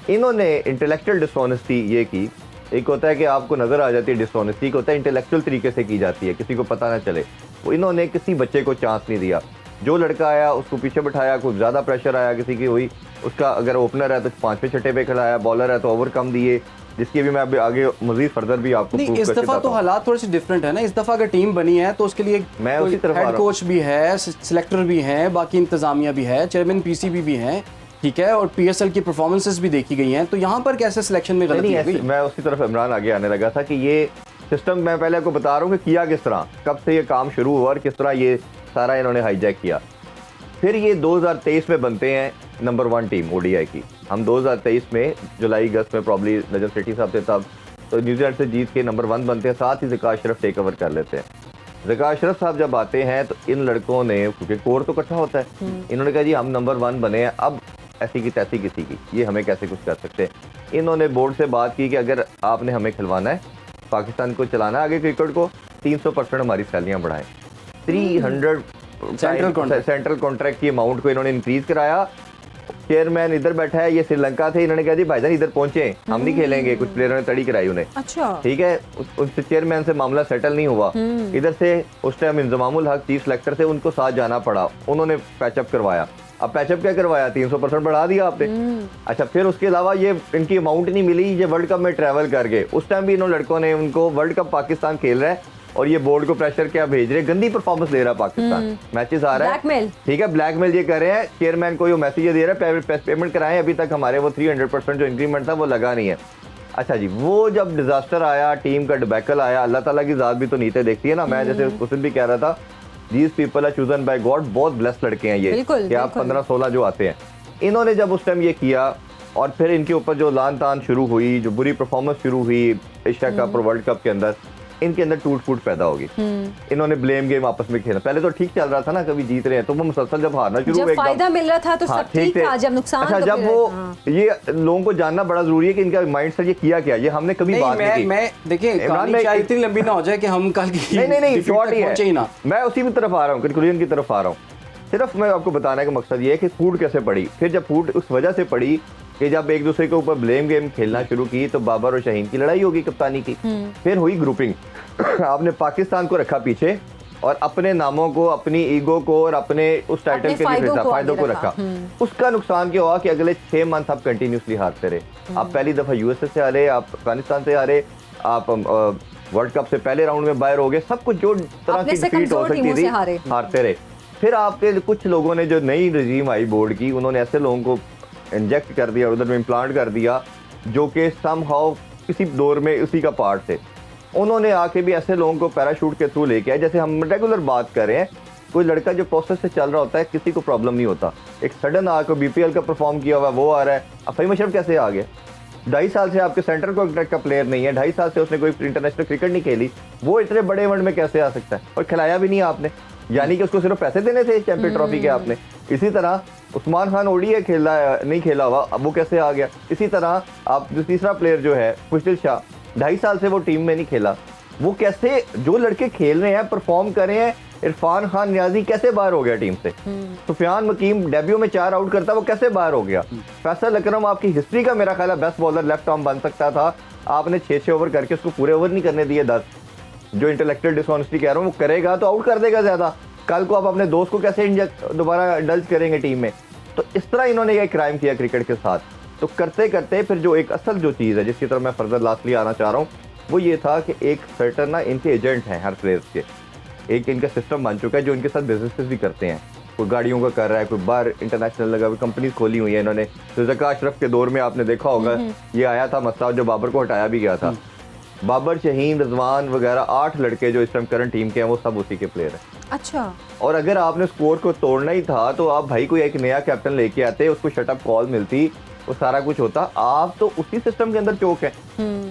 इन्होंने intellectual dishonesty ये की। एक होता है कि आपको नजर आ जाती है डिसऑनेस्टी, एक होता है इंटेलेक्चुअल तरीके से की जाती है, किसी को पता ना चले। वो इन्होंने किसी बच्चे को चांस नहीं दिया। जो लड़का आया उसको पीछे बिठाया, कुछ ज़्यादा प्रेशर आया किसी की हुई, उसका अगर ओपनर है तो 5वें छठे पे खिलाया, बॉलर है तो ओवर कम दिए, जिसकी भी मैं अभी आगे मजीद फर्दर भी आपको नहीं, इस दफा तो हालात थोड़े से डिफरेंट है ना। इस दफा अगर टीम बनी है तो उसके लिए मैं उसी तरफ हेड कोच भी है, सिलेक्टर भी है, बाकी इंतजामिया भी है, चेयरमैन पीसीबी भी है, ठीक है, और पीएसएल की परफॉर्मेंसेस भी देखी गई हैं। तो यहाँ पर कैसे सिलेक्शन में गलती हो गई? मैं उसी तरफ इमरान आगे आने लगा था कि ये सिस्टम मैं पहले आपको बता रहा हूँ कि किया किस तरह, कब से ये काम शुरू हुआ और किस तरह ये सारा इन्होंने हाईजैक किया। फिर ये 2023 में बनते हैं नंबर 1 टीम ओडीआई की। हम 2023 में जुलाई अगस्त में प्रॉब्ली नजर सेठी साहब थे तब, तो न्यूजीलैंड से जीत के नंबर 1 बनते हैं, साथ ही ज़का अशरफ टेक ओवर कर लेते हैं। ज़का अशरफ साहब जब आते हैं तो इन लड़कों ने, क्योंकि कोर तो इकट्ठा होता है, इन्होंने कहा जी हम नंबर 1 बने हैं, अब ऐसी की तैसी किसी की, ये हमें कैसे कुछ कर सकते हैं। इन्होंने बोर्ड से बात की कि अगर आपने हमें खिलवाना है, पाकिस्तान को चलाना है आगे क्रिकेट को, 300% हमारी सैलरियाँ बढ़ाएं। 300 सेंट्रल कॉन्ट्रैक्ट की अमाउंट को इन्होंने इंक्रीज कराया। चेयरमैन इधर बैठा है, ये श्रीलंका थे, इन्होंने कहा जी भाईजान इधर पहुंचे, हम नहीं खेलेंगे। कुछ प्लेयरों ने तड़ी कराई उन्हें, अच्छा ठीक है, उससे चेयरमैन से मामला सेटल नहीं हुआ। इधर से उस टाइम इंजमामुल हक चीफ सेलेक्टर थे, उनको साथ जाना पड़ा, उन्होंने पैचअप करवाया। अब पैचअप क्या करवाया, 300% बढ़ा दिया आपने। अच्छा, फिर उसके अलावा ये इनकी अमाउंट नहीं मिली, ये वर्ल्ड कप में ट्रैवल कर गए। उस टाइम भी इन लड़कों ने उनको, वर्ल्ड कप पाकिस्तान खेल रहा है और ये बोर्ड को प्रेशर क्या भेज रहे हैं, गंदी परफॉर्मेंस दे रहा है पाकिस्तान, मैचेस आ रहा है, ठीक है, ब्लैकमेल ये कर रहे हैं। चेयरमैन को ये मैसेज दे रहा है पेमेंट कराएं, अभी तक हमारे वो 300% जो इंक्रीमेंट था वो लगा नहीं है। अच्छा जी, वो जब डिजास्टर आया, टीम का डिबैकल आया, अल्लाह ताला की जात भी तो नीचे देखती है ना। मैं जैसे उस दिन भी कह रहा था, these people are chosen by God, बहुत ब्लेस्ड लड़के हैं ये, कि आप 15-16 जो आते हैं। इन्होंने जब उस टाइम ये किया और फिर इनके ऊपर जो लान तान शुरू हुई, जो बुरी परफॉर्मेंस शुरू हुई एशिया कप और वर्ल्ड कप के अंदर, इनके अंदर टूट फूट पैदा होगी। इन्होंने ब्लेम गेम आपस में खेला। पहले तो ठीक चल रहा था ना, कभी जीत रहे हैं, तो वो मुसलसल जब हारना शुरू हुआ, फायदा मिल रहा था तो सब ठीक था, जब नुकसान अच्छा, जब वो ये लोगों को जानना बड़ा जरूरी है कि इनका माइंड सेट ये किया क्या, ये हमने कभी बात नहीं की। मैं देखिए कहानी शायद इतनी लंबी ना हो जाए कि हम कल की नहीं शॉर्ट ही है, मैं उसी की तरफ आ रहा हूँ, कंक्लूजन की तरफ आ रहा हूँ। सिर्फ मैं आपको बताने का मकसद ये है कि फूड कैसे पड़ी। फिर जब फूड उस वजह से पड़ी कि जब एक दूसरे के ऊपर ब्लेम गेम खेलना शुरू की, तो बाबर और शाहीन की लड़ाई होगी कप्तानी की। फिर हुई ग्रुपिंग, आपने पाकिस्तान को रखा पीछे और अपने नामों को, अपनी ईगो को और अपने उस टाइटल के लिए फायदों को रखा। उसका नुकसान क्या हुआ कि अगले 6 मंथ आप कंटिन्यूसली हारते रहे। आप पहली दफा यूएसए से हारे, आप अफगानिस्तान से हारे, आप वर्ल्ड कप से पहले राउंड में बाहर हो गए, सब कुछ जो तरह की डिफीट हो सकती थी हारते रहे। फिर आपके कुछ लोगों ने, जो नई रजीम आई बोर्ड की, उन्होंने ऐसे लोगों को इंजेक्ट कर दिया, उधर में इम्प्लांट कर दिया, जो कि समहाउ किसी दौर में उसी का पार्ट थे। उन्होंने आके भी ऐसे लोगों को पैराशूट के थ्रू लेके आए। जैसे हम रेगुलर बात कर रहे हैं, कोई लड़का जो प्रोसेस से चल रहा होता है, किसी को प्रॉब्लम नहीं होता। एक सडन आकर बीपीएल का परफॉर्म किया हुआ वो आ रहा है, अब फहीम अशरफ कैसे आ गया? 2.5 साल से आपके सेंटर कॉन्ट्रैक्ट का प्लेयर नहीं है, 2.5 साल से उसने कोई इंटरनेशनल क्रिकेट नहीं खेली, वो इतने बड़े इवेंट में कैसे आ सकता है? और खिलाया भी नहीं आपने, यानी कि उसको सिर्फ पैसे देने थे चैंपियन ट्रॉफी के आपने। इसी तरह उस्मान खान ओडीआई खेला नहीं खेला हुआ, अब वो कैसे आ गया? इसी तरह आप जो तीसरा प्लेयर जो है खुशदिल शाह, 2.5 साल से वो टीम में नहीं खेला, वो कैसे? जो लड़के खेल रहे हैं, परफॉर्म कर रहे हैं, इरफान खान नियाजी कैसे बाहर हो गया टीम से? सुफियान मकीम डेब्यू में 4 आउट करता, वो कैसे बाहर हो गया? फैसल अकरम आपकी हिस्ट्री का मेरा ख्याल है बेस्ट बॉलर लेफ्ट आर्म बन सकता था, आपने 6 ओवर करके उसको पूरे ओवर नहीं करने दिए 10। जो इंटेलेक्चुअल डिसऑनेस्टी कह रहा हूँ, वो करेगा तो आउट कर देगा ज्यादा। कल को आप अपने दोस्त को कैसे दोबारा इंडल्ज करेंगे टीम में? तो इस तरह इन्होंने ये क्राइम किया क्रिकेट के साथ। तो करते करते फिर जो एक असल जो चीज़ है, जिसकी तरफ मैं फर्दर लास्टली आना चाह रहा हूँ, वो ये था कि एक सर्टन ना इनके एजेंट हैं हर प्लेयर्स के, एक इनका सिस्टम बन चुका है जो इनके साथ बिजनेस भी करते हैं। कोई गाड़ियों का कर रहा है, कोई बाहर इंटरनेशनल लगा हुई कंपनीज खोली हुई है इन्होंने। तो ज़का अशरफ के दौर में आपने देखा होगा, ये आया था मसला, जो बाबर को हटाया भी गया था। बाबर, शहीन, रजवान वगैरह 8 लड़के जो इस टाइम करंट टीम के हैं, वो सब उसी के प्लेयर हैं। अच्छा, और अगर आपने स्कोर को तोड़ना ही था तो आप भाई कोई एक नया कैप्टन लेके आते, उसको शटअप कॉल मिलती, वो सारा कुछ होता। आप तो उसी सिस्टम के अंदर चौक है।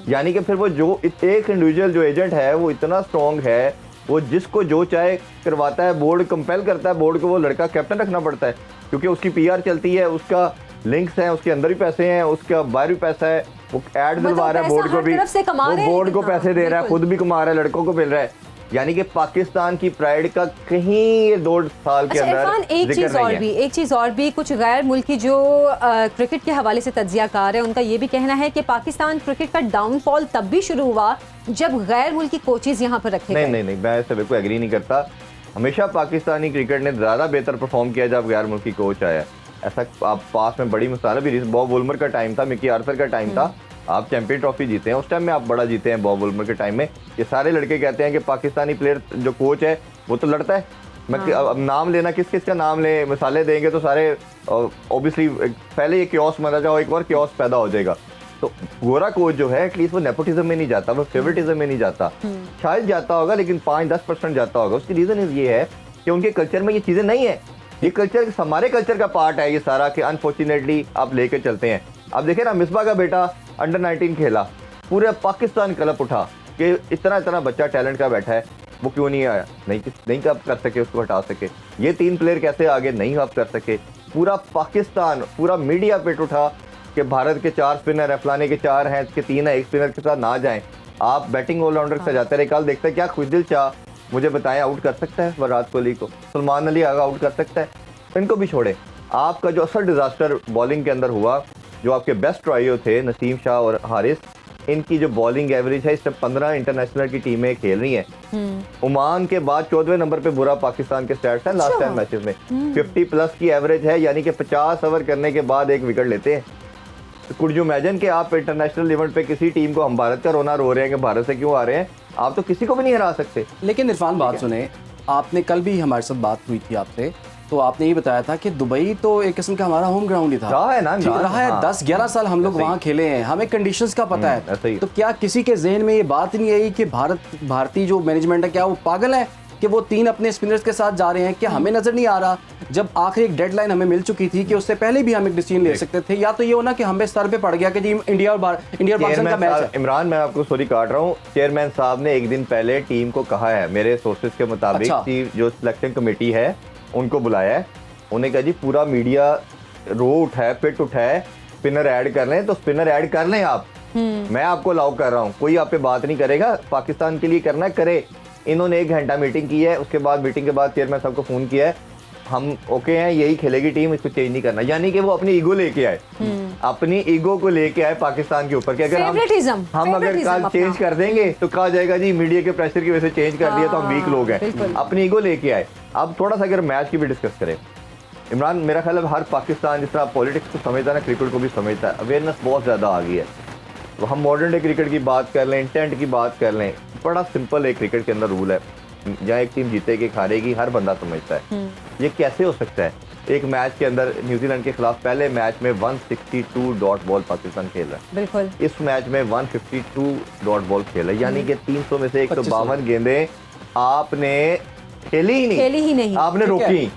यानी कि फिर वो जो एक इंडिविजुअल जो एजेंट है वो इतना स्ट्रॉन्ग है, वो जिसको जो चाहे करवाता है, बोर्ड कंपेल करता है, बोर्ड को वो लड़का कैप्टन रखना पड़ता है, क्योंकि उसकी पीआर चलती है, उसका लिंक्स हैं, उसके अंदर भी पैसे हैं, उसका बाहर भी पैसा है, वो ऐड दिलवा रहा है बोर्ड को भी, वो बोर्ड को पैसे दे रहा है, खुद भी कमा रहा है, लड़कों को मिल रहा है। यानी कि पाकिस्तान की प्राइड का कहीं ये 2 साल के अच्छा अंदर इरफान, एक चीज़ और भी कुछ गैर मुल्की जो क्रिकेट के हवाले से तज्जियाकार है, उनका ये भी कहना है कि पाकिस्तान क्रिकेट का डाउनफॉल तब भी शुरू हुआ जब गैर मुल्की कोचेज यहाँ पर रखे गए। नहीं, मैं इससे बिल्कुल एग्री नहीं करता। हमेशा पाकिस्तानी क्रिकेट ने ज़्यादा बेहतर परफॉर्म किया जब गैर मुल्की कोच आया। ऐसा आप पास में बड़ी मिसाल भी, बॉब वुलमर का टाइम था, मिकी आर्थर का टाइम था, आप चैंपियन ट्रॉफी जीते हैं, उस टाइम में आप बड़ा जीते हैं बॉब वुलमर के टाइम में। ये सारे लड़के कहते हैं कि पाकिस्तानी प्लेयर जो कोच है वो तो लड़ता है। मैं अब नाम लेना किस किस का नाम ले, मिसालें देंगे तो सारे ऑब्वियसली पहले ये क्योस मना जाओ, एक और क्योस पैदा हो जाएगा। तो गोरा कोच जो है एटलीस्ट वो नेपोटिज्म में नहीं जाता, वो फेवरेटिज्म में नहीं जाता, शायद जाता होगा लेकिन 5-10% जाता होगा। उसकी रीज़न ये है कि उनके कल्चर में ये चीज़ें नहीं है। ये कल्चर हमारे कल्चर का पार्ट है ये सारा, कि अनफॉर्चुनेटली आप लेके चलते हैं। अब देखें ना, मिसबा का बेटा अंडर 19 खेला, पूरे पाकिस्तान कलप उठा कि इतना बच्चा टैलेंट का बैठा है, वो क्यों नहीं आया, नहीं कब कर सके, उसको हटा सके। ये 3 प्लेयर कैसे आगे नहीं आप कर सके। पूरा पाकिस्तान, पूरा मीडिया पेट उठा कि भारत के 4 स्पिनर है, फलाने के 4 हैं, इसके 3 है, एक स्पिनर के साथ ना जाएं। आप बैटिंग ऑलराउंडर से जाते रहे। कल देखते हैं क्या खुशदिल शाह, मुझे बताएं, आउट कर सकता है विराट कोहली को, सलमान अली आगा आउट कर सकता है, इनको भी छोड़े। आपका जो असल डिजास्टर बॉलिंग के अंदर हुआ, जो आपके बेस्ट ट्राइयो थे नसीम शाह और हारिस, इनकी जो बॉलिंग एवरेज है, इस टाइम 15 इंटरनेशनल की टीमें खेल रही हैं। ओमान के बाद 14वें नंबर पे बुरा पाकिस्तान के स्टैट्स हैं लास्ट 10 मैचेस में। 50+ की एवरेज है, यानी कि 50 ओवर करने के बाद 1 विकेट लेते हैं। तो कुड यू इमेजिन कि आप इंटरनेशनल लेवल पे किसी टीम को, हम भारत का रोना रो रहे हैं कि भारत से क्यों आ रहे हैं, आप तो किसी को भी नहीं हरा सकते। लेकिन इरफान बात सुने, आपने कल भी हमारे साथ बात हुई थी आपसे, तो आपने ये बताया था कि दुबई तो एक किस्म का हमारा होम ग्राउंड ही था। रहा है ना, रहा है। 10-11 साल हम लोग वहाँ खेले हैं, हमें कंडीशंस का पता है। तो क्या किसी के जहन में ये बात नहीं आई कि भारतीय जो मैनेजमेंट है, क्या वो पागल है कि वो 3 अपने स्पिनर्स के साथ जा रहे हैं? क्या हमें नजर नहीं आ रहा, जब आखिरी एक डेडलाइन हमें मिल चुकी थी कि उससे पहले भी हम एक डिसीजन ले सकते थे? या तो ये होना कि हमें सर पे पड़ गया कि जी इंडिया और पाकिस्तान का मैच है। इमरान, मैं आपको सॉरी काट रहा हूँ, चेयरमैन साहब ने एक दिन पहले टीम को कहा है, मेरे सोर्सेज के मुताबिक, जो सिलेक्शन कमेटी है उनको बुलाया है, उन्हें कहा जी पूरा मीडिया रो उठा है, पिट उठा है, स्पिनर ऐड कर लें तो स्पिनर ऐड कर लें आप, मैं आपको अलाउ कर रहा हूँ, कोई आप पे बात नहीं करेगा, पाकिस्तान के लिए करना है करे। इन्होंने 1 घंटा मीटिंग की है, उसके बाद मीटिंग के बाद चेयरमैन साहब को फोन किया है, हम ओके हैं, यही खेलेगी टीम, इसको चेंज नहीं करना। यानी कि वो अपनी ईगो लेके आए, अपनी ईगो को लेके आए पाकिस्तान के ऊपर कि अगर हम अगर कल चेंज कर देंगे तो कहा जाएगा जी मीडिया के प्रेशर की वजह से चेंज कर दिया तो हम वीक लोग हैं। अपनी ईगो लेके आए। अब थोड़ा सा अगर मैच की भी डिस्कस करें, इमरान, मेरा ख्याल है हर पाकिस्तान जिस तरह पॉलिटिक्स को समझता है ना, क्रिकेट को भी समझता है, अवेयरनेस बहुत ज़्यादा आ गई है। तो हम मॉडर्न डे क्रिकेट की बात कर लें, इंटेंट की बात कर लें, बड़ा सिंपल है क्रिकेट के अंदर रूल है, जहाँ एक टीम जीतेगी हारेगी हर बंदा समझता है। ये कैसे हो सकता है? एक मैच के अंदर न्यूजीलैंड के खिलाफ पहले मैच में 162 डॉट बॉल पाकिस्तान खेल रहा है, बिल्कुल इस मैच में 152 डॉट बॉल खेला, यानी कि 300 में से 152 गेंदें आपने खेली ही नहीं, आपने रोकी।